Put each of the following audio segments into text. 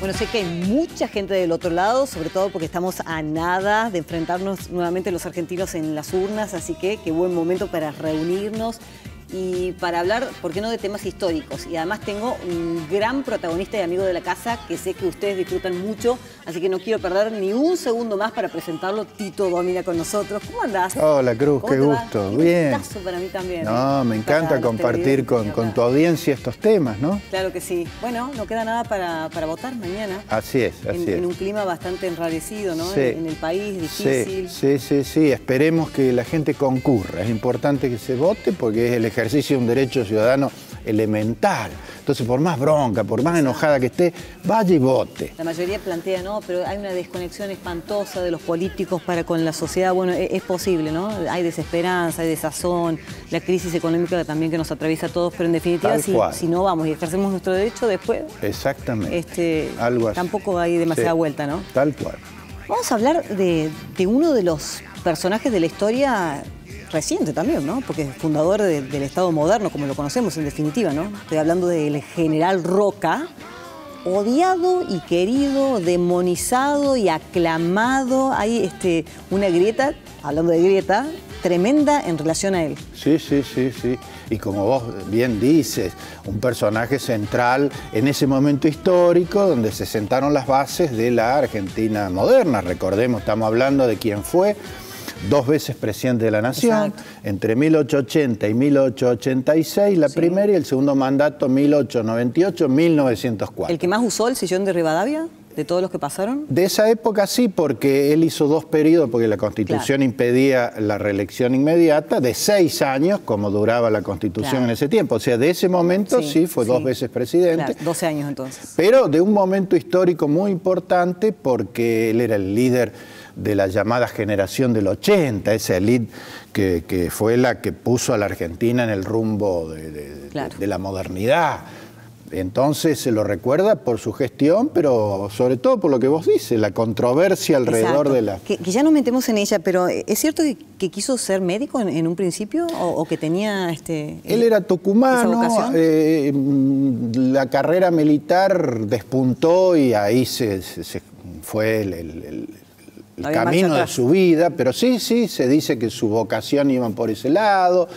Bueno, sé que hay mucha gente del otro lado, sobre todo porque estamos a nada de enfrentarnos nuevamente los argentinos en las urnas, así que qué buen momento para reunirnos y para hablar, ¿por qué no?, de temas históricos. Y además tengo un gran protagonista y amigo de la casa que sé que ustedes disfrutan mucho, así que no quiero perder ni un segundo más para presentarlo. Tito Domina con nosotros. ¿Cómo andás? Hola, Cruz, qué gusto. Bien. Un gustazo para mí también. No, me encanta compartir con tu audiencia estos temas, ¿no? Claro que sí. Bueno, no queda nada para votar mañana. Así es, así es. En un clima bastante enrarecido, ¿no? Sí. En el país, difícil. Sí. Esperemos que la gente concurra. Es importante que se vote porque es el ejercicio de un derecho ciudadano elemental. Entonces, por más bronca, por más enojada que esté, vaya y vote. La mayoría plantea, no, pero hay una desconexión espantosa de los políticos para con la sociedad. Bueno, es posible, ¿no? Hay desesperanza, hay desazón, la crisis económica también que nos atraviesa a todos, pero en definitiva, si no vamos y ejercemos nuestro derecho después... Exactamente. Algo así. Tampoco hay demasiada vuelta, ¿no? Tal cual. Vamos a hablar de uno de los personajes de la historia reciente también, ¿no? Porque es fundador del Estado moderno, como lo conocemos en definitiva, ¿no? Estoy hablando del general Roca, odiado y querido, demonizado y aclamado. Hay una grieta, hablando de grieta, tremenda en relación a él. Sí. Y como vos bien dices, un personaje central en ese momento histórico donde se sentaron las bases de la Argentina moderna. Recordemos, estamos hablando de quién fue 2 veces presidente de la Nación. Exacto. Entre 1880 y 1886 la primera y el segundo mandato 1898-1904. ¿El que más usó el sillón de Rivadavia? ¿De todos los que pasaron? De esa época sí, porque él hizo 2 periodos, porque la Constitución impedía la reelección inmediata, de 6 años, como duraba la Constitución en ese tiempo. O sea, de ese momento sí fue 2 veces presidente. 12 años entonces. Pero de un momento histórico muy importante, porque él era el líder de la llamada generación del 80, esa élite que fue la que puso a la Argentina en el rumbo de la modernidad. Entonces se lo recuerda por su gestión, pero sobre todo por lo que vos dices, la controversia alrededor de la... Que ya nos metemos en ella, pero ¿es cierto que quiso ser médico en un principio o que tenía Él era tucumano, la carrera militar despuntó y ahí se fue el camino de su vida, pero sí, se dice que su vocación iba por ese lado.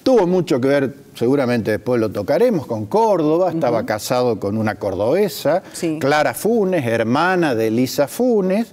Tuvo mucho que ver, seguramente después lo tocaremos, con Córdoba. Estaba casado con una cordobesa, Clara Funes, hermana de Elisa Funes,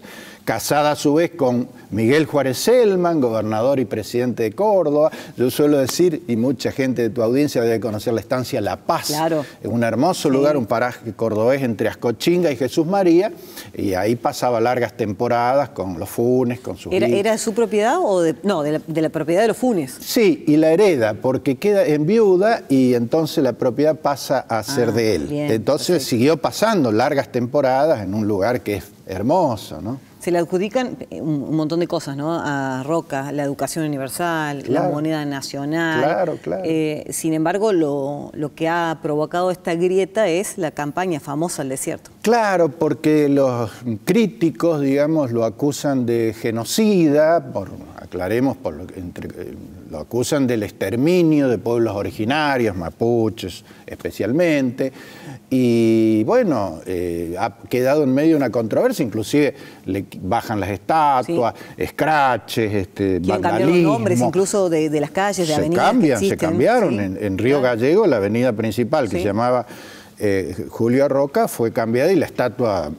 casada a su vez con Miguel Juárez Celman, gobernador y presidente de Córdoba. Yo suelo decir, y mucha gente de tu audiencia debe conocer la estancia La Paz. Claro. Es un hermoso lugar, un paraje cordobés entre Ascochinga y Jesús María, y ahí pasaba largas temporadas con los Funes, con sus hijos. ¿Era su propiedad o de la propiedad de los Funes? Sí, y la hereda, porque queda en viuda y entonces la propiedad pasa a ser de él. Bien, entonces siguió pasando largas temporadas en un lugar que es hermoso, ¿no? Se le adjudican un montón de cosas, ¿no? A Roca, la educación universal, la moneda nacional. Claro. Sin embargo, lo que ha provocado esta grieta es la campaña famosa al desierto. Claro, porque los críticos, digamos, lo acusan de genocida, aclaremos, lo acusan del exterminio de pueblos originarios, mapuches especialmente, y bueno, ha quedado en medio de una controversia, inclusive le bajan las estatuas, escraches, vandalismo. Cambiar los nombres incluso de las calles, de avenidas. Se cambiaron. En Río Gallego, la avenida principal que se llamaba Julio Roca fue cambiada y la estatua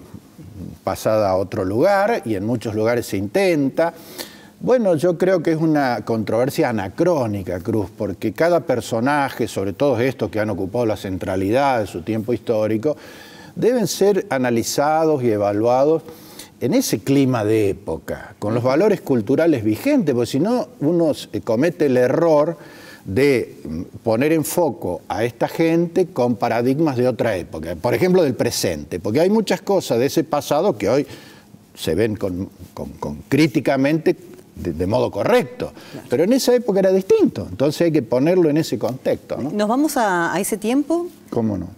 pasada a otro lugar, y en muchos lugares se intenta. Bueno, yo creo que es una controversia anacrónica, Cruz, porque cada personaje, sobre todo estos que han ocupado la centralidad de su tiempo histórico, deben ser analizados y evaluados en ese clima de época, con los valores culturales vigentes, porque si no uno comete el error de poner en foco a esta gente con paradigmas de otra época, por ejemplo del presente, porque hay muchas cosas de ese pasado que hoy se ven críticamente de modo correcto, pero en esa época era distinto, entonces hay que ponerlo en ese contexto, ¿no? ¿Nos vamos a ese tiempo? ¿Cómo no?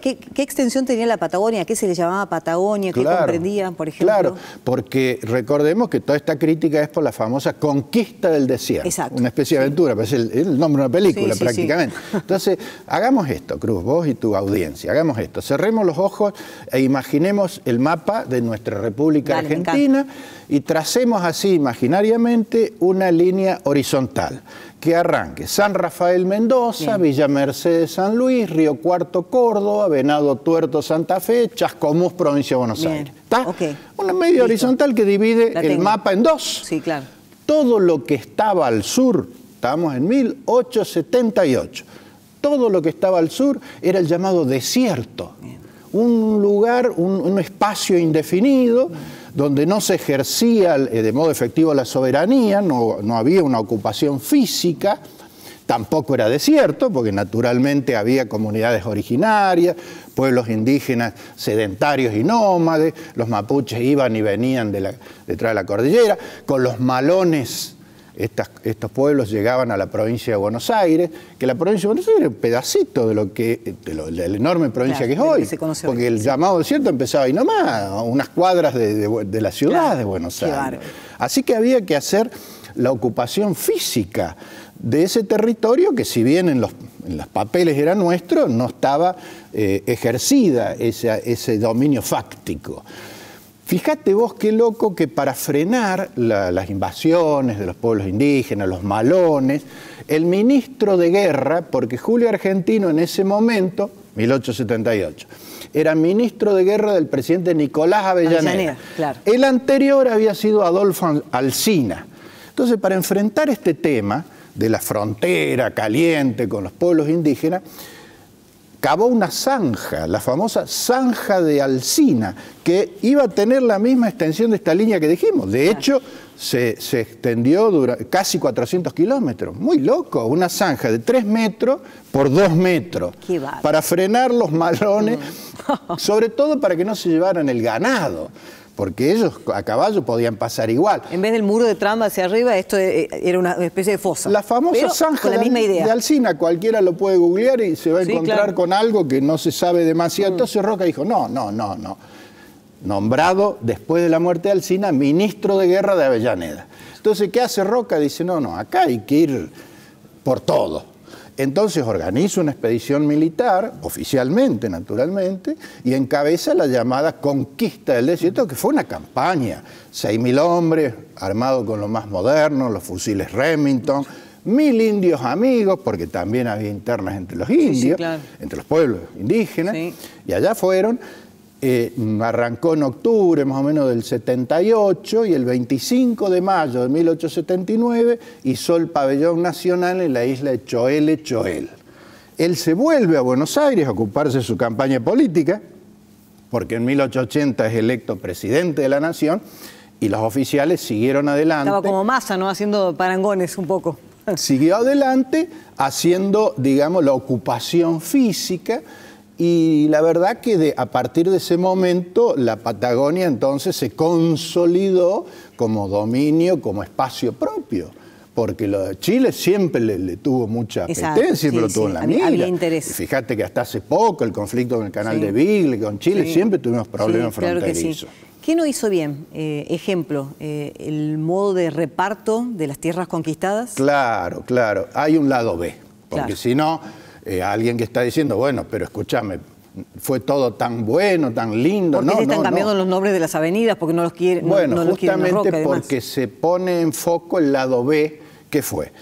¿Qué extensión tenía la Patagonia? ¿A qué se le llamaba Patagonia? ¿Qué comprendía, por ejemplo? Claro, porque recordemos que toda esta crítica es por la famosa conquista del desierto. Exacto. Una especie de aventura, parece el nombre de una película prácticamente. Entonces, hagamos esto, Cruz, vos y tu audiencia, hagamos esto. Cerremos los ojos e imaginemos el mapa de nuestra República Argentina y tracemos así imaginariamente una línea horizontal que arranque San Rafael Mendoza, Villa Mercedes San Luis, Río Cuarto Córdoba, Venado Tuerto Santa Fe, Chascomús provincia de Buenos Aires. ¿Está? Una media horizontal que divide el mapa en dos. Sí, claro. Todo lo que estaba al sur, estamos en 1878, todo lo que estaba al sur era el llamado desierto. Un lugar, un espacio indefinido, donde no se ejercía de modo efectivo la soberanía, no había una ocupación física, tampoco era desierto, porque naturalmente había comunidades originarias, pueblos indígenas sedentarios y nómades, los mapuches iban y venían detrás de la cordillera, con los malones. Estos pueblos llegaban a la provincia de Buenos Aires, que la provincia de Buenos Aires era un pedacito de la enorme provincia que es hoy, porque el llamado desierto empezaba ahí nomás, a unas cuadras de la ciudad de Buenos Aires. Así que había que hacer la ocupación física de ese territorio que, si bien en los papeles era nuestro, no estaba ejercida ese dominio fáctico. Fíjate vos qué loco que para frenar las invasiones de los pueblos indígenas, los malones, el ministro de guerra, porque Julio Argentino en ese momento, 1878, era ministro de guerra del presidente Nicolás Avellaneda. Claro. El anterior había sido Adolfo Alsina. Entonces, para enfrentar este tema de la frontera caliente con los pueblos indígenas, cavó una zanja, la famosa zanja de Alsina, que iba a tener la misma extensión de esta línea que dijimos. De hecho, se extendió casi 400 kilómetros. Muy loco, una zanja de 3 metros por 2 metros. Para frenar los malones, sobre todo para que no se llevaran el ganado, porque ellos a caballo podían pasar igual. En vez del muro de trama hacia arriba, esto era una especie de fosa. La famosa zanja de Alsina, cualquiera lo puede googlear y se va a encontrar con algo que no se sabe demasiado. Entonces Roca dijo, no. Nombrado, después de la muerte de Alsina, ministro de guerra de Avellaneda. Entonces, ¿qué hace Roca? Dice, no, acá hay que ir por todo. Entonces organiza una expedición militar, oficialmente, naturalmente, y encabeza la llamada Conquista del Desierto, que fue una campaña. 6.000 hombres, armados con lo más moderno, los fusiles Remington, 1.000 indios amigos, porque también había internas entre los indios, entre los pueblos indígenas, y allá fueron. Arrancó en octubre más o menos del 78 y el 25 de mayo de 1879 hizo el pabellón nacional en la isla de Choel. Él se vuelve a Buenos Aires a ocuparse de su campaña política, porque en 1880 es electo presidente de la nación y los oficiales siguieron adelante. Estaba como Massa, ¿no? Haciendo parangones un poco. Siguió adelante haciendo, digamos, la ocupación física. Y la verdad que a partir de ese momento la Patagonia entonces se consolidó como dominio, como espacio propio, porque Chile siempre le tuvo mucha apetencia, siempre lo tuvo en la mira. Había interés. Fíjate que hasta hace poco el conflicto con el canal de Beagle, con Chile, siempre tuvimos problemas fronterizos. ¿Qué no hizo bien? Ejemplo, el modo de reparto de las tierras conquistadas. Claro, hay un lado B, porque si no... alguien que está diciendo, bueno, pero escúchame, fue todo tan bueno, tan lindo. ¿Por qué están cambiando los nombres de las avenidas? Porque no los quieren. Bueno, justamente porque se pone en foco el lado B, que fue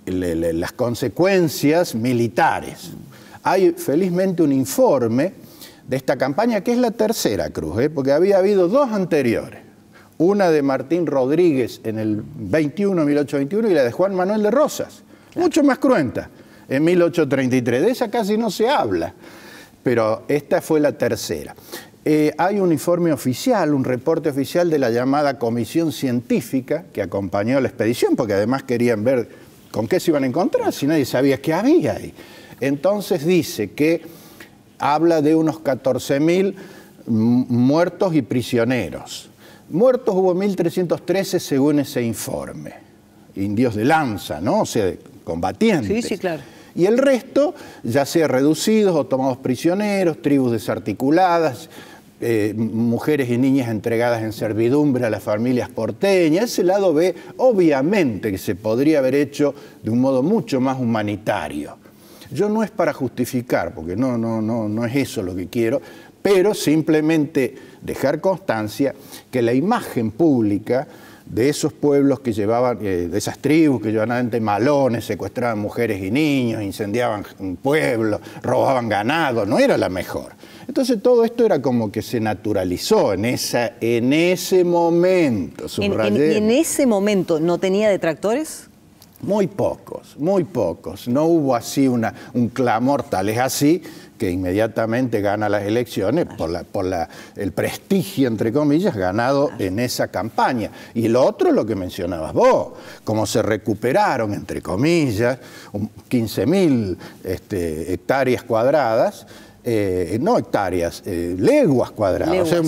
las consecuencias militares. Hay felizmente un informe de esta campaña, que es la tercera, Cruz, porque había habido 2 anteriores. Una de Martín Rodríguez en el 1821 y la de Juan Manuel de Rosas. Mucho más cruenta, en 1833. De esa casi no se habla, pero esta fue la tercera. Hay un informe oficial, un reporte oficial de la llamada Comisión Científica que acompañó a la expedición, porque además querían ver con qué se iban a encontrar, si nadie sabía qué había ahí. Entonces dice que habla de unos 14.000 muertos y prisioneros. Muertos hubo 1.313 según ese informe. Indios de lanza, ¿no? O sea, combatientes. Sí, claro. Y el resto, ya sea reducidos o tomados prisioneros, tribus desarticuladas, mujeres y niñas entregadas en servidumbre a las familias porteñas. Ese lado B, obviamente que se podría haber hecho de un modo mucho más humanitario. Yo no es para justificar, porque no es eso lo que quiero, pero simplemente dejar constancia que la imagen pública de esos pueblos que llevaban, de esas tribus que llevaban adelante malones, secuestraban mujeres y niños, incendiaban un pueblo, robaban ganado, no era la mejor. Entonces todo esto era como que se naturalizó en ese momento. ¿En ese momento no tenía detractores? Muy pocos, muy pocos. No hubo así un clamor tal. Es así que inmediatamente gana las elecciones por el prestigio, entre comillas, ganado en esa campaña. Y lo otro, lo que mencionabas vos, como se recuperaron, entre comillas, 15.000 hectáreas cuadradas, no hectáreas, leguas cuadradas, leguas. O sea,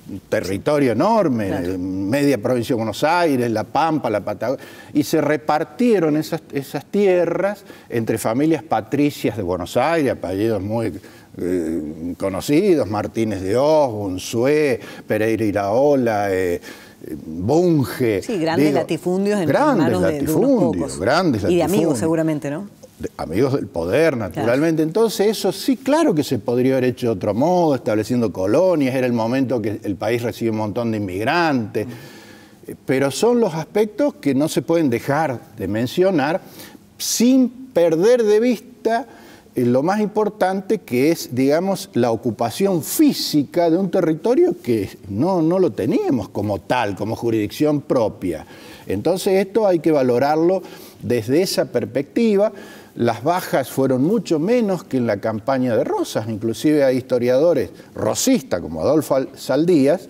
un territorio enorme, claro. Media provincia de Buenos Aires, La Pampa, la Patagonia, y se repartieron esas tierras entre familias patricias de Buenos Aires, apellidos muy conocidos, Martínez de Hoz, Unzué, Pereira Iraola, Bunge. Sí, grandes latifundios en manos de unos pocos. Grandes latifundios. Y de amigos seguramente, ¿no? Amigos del poder, naturalmente. Claro. Entonces eso sí, claro que se podría haber hecho de otro modo, estableciendo colonias, era el momento que el país recibe un montón de inmigrantes, pero son los aspectos que no se pueden dejar de mencionar sin perder de vista lo más importante, que es, digamos, la ocupación física de un territorio que no lo teníamos como tal, como jurisdicción propia. Entonces esto hay que valorarlo desde esa perspectiva. Las bajas fueron mucho menos que en la campaña de Rosas, inclusive hay historiadores rosistas como Adolfo Saldías,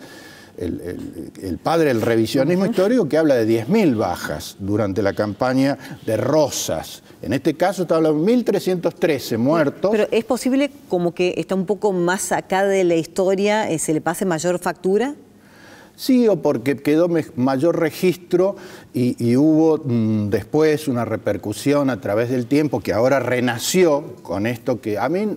el padre del revisionismo histórico, que habla de 10.000 bajas durante la campaña de Rosas. En este caso está hablando de 1.313 muertos. Pero es posible como que está un poco más acá de la historia, se le pase mayor factura. Sí, o porque quedó mayor registro y hubo después una repercusión a través del tiempo que ahora renació con esto que a mí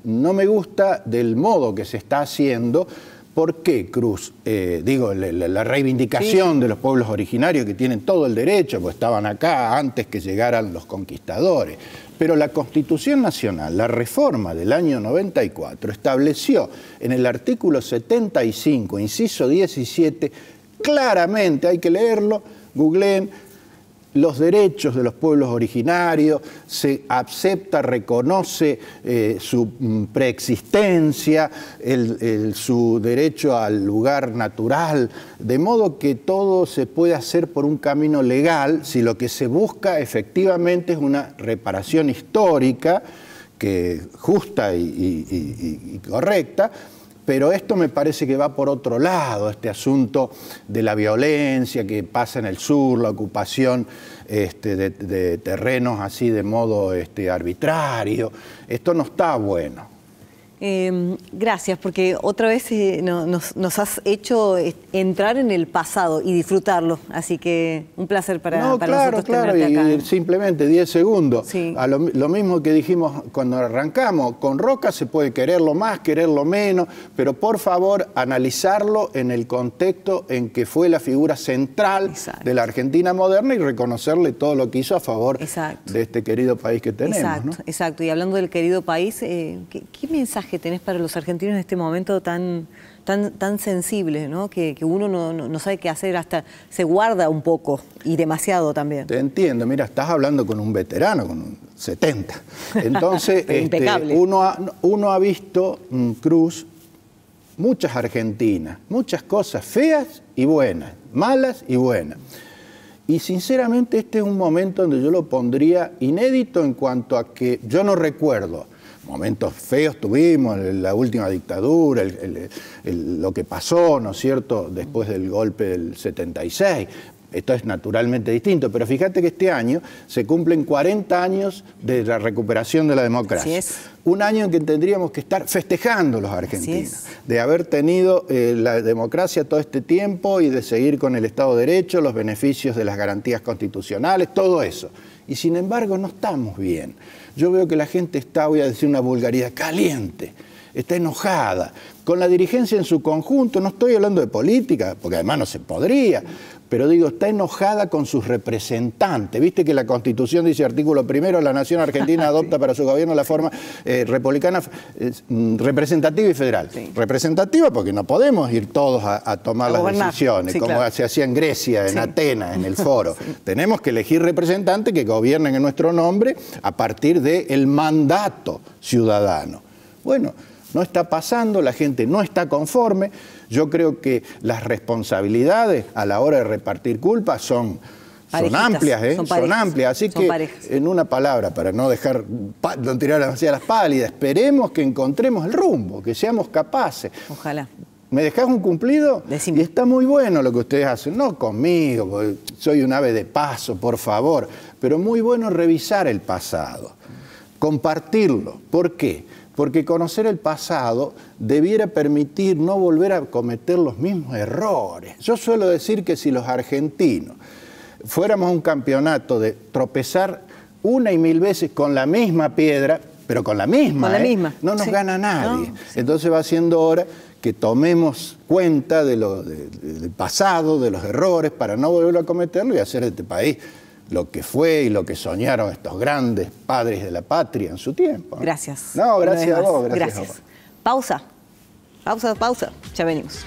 no me gusta del modo que se está haciendo. ¿Por qué, Cruz? Digo, la reivindicación de los pueblos originarios que tienen todo el derecho, pues estaban acá antes que llegaran los conquistadores. Pero la Constitución Nacional, la reforma del año 94, estableció en el artículo 75, inciso 17, claramente, hay que leerlo, googleen, los derechos de los pueblos originarios, se acepta, reconoce su preexistencia, su derecho al lugar natural, de modo que todo se puede hacer por un camino legal si lo que se busca efectivamente es una reparación histórica, justa y correcta. Pero esto me parece que va por otro lado, este asunto de la violencia que pasa en el sur, la ocupación de terrenos así de modo arbitrario. Esto no está bueno. Gracias, porque otra vez nos has hecho entrar en el pasado y disfrutarlo, así que un placer para nosotros tenerte acá. Y simplemente 10 segundos. Sí. Lo mismo que dijimos cuando arrancamos, con Roca se puede quererlo más, quererlo menos, pero por favor analizarlo en el contexto en que fue la figura central de la Argentina moderna y reconocerle todo lo que hizo a favor de este querido país que tenemos. ¿No? Exacto. Y hablando del querido país, ¿qué mensaje tenés para los argentinos en este momento tan sensible, ¿no? Que uno no sabe qué hacer, hasta se guarda un poco y demasiado también? Te entiendo, mira, estás hablando con un veterano, con un 70. Entonces, impecable. Uno ha visto, Cruz, muchas Argentinas, muchas cosas feas y buenas, malas y buenas. Y sinceramente este es un momento donde yo lo pondría inédito en cuanto a que yo no recuerdo. Momentos feos tuvimos, la última dictadura, lo que pasó, ¿no es cierto?, después del golpe del 76. Esto es naturalmente distinto, pero fíjate que este año se cumplen 40 años de la recuperación de la democracia. Así es. Un año en que tendríamos que estar festejando los argentinos, de haber tenido la democracia todo este tiempo y de seguir con el Estado de Derecho, los beneficios de las garantías constitucionales, todo eso. Y sin embargo no estamos bien. yo veo que la gente está, voy a decir una vulgaridad, caliente, está enojada, con la dirigencia en su conjunto, no estoy hablando de política, porque además no se podría, pero digo, está enojada con sus representantes. Viste que la Constitución dice, artículo 1, la Nación Argentina adopta para su gobierno la forma republicana, representativa y federal. Sí. Representativa porque no podemos ir todos a tomar las decisiones, sí, como claro. Se hacía en Grecia, en Atenas, en el foro. Sí. Tenemos que elegir representantes que gobiernen en nuestro nombre a partir del mandato ciudadano. Bueno, no está pasando, la gente no está conforme. Yo creo que las responsabilidades a la hora de repartir culpas son amplias, son amplias. Así que, en una palabra, para no tirar demasiadas pálidas, esperemos que encontremos el rumbo, que seamos capaces. Ojalá. ¿Me dejás un cumplido? Decime. Y está muy bueno lo que ustedes hacen, no conmigo, porque soy un ave de paso, por favor, pero muy bueno revisar el pasado, compartirlo. ¿Por qué? Porque conocer el pasado debiera permitir no volver a cometer los mismos errores. Yo suelo decir que si los argentinos fuéramos a un campeonato de tropezar una y mil veces con la misma piedra, pero con la misma, no nos gana nadie. No, sí. Entonces va siendo hora que tomemos cuenta del pasado, de los errores, para no volver a cometerlo y hacer de este país lo que fue y lo que soñaron estos grandes padres de la patria en su tiempo. Gracias. No, gracias a vos. Gracias. Pausa. Ya venimos.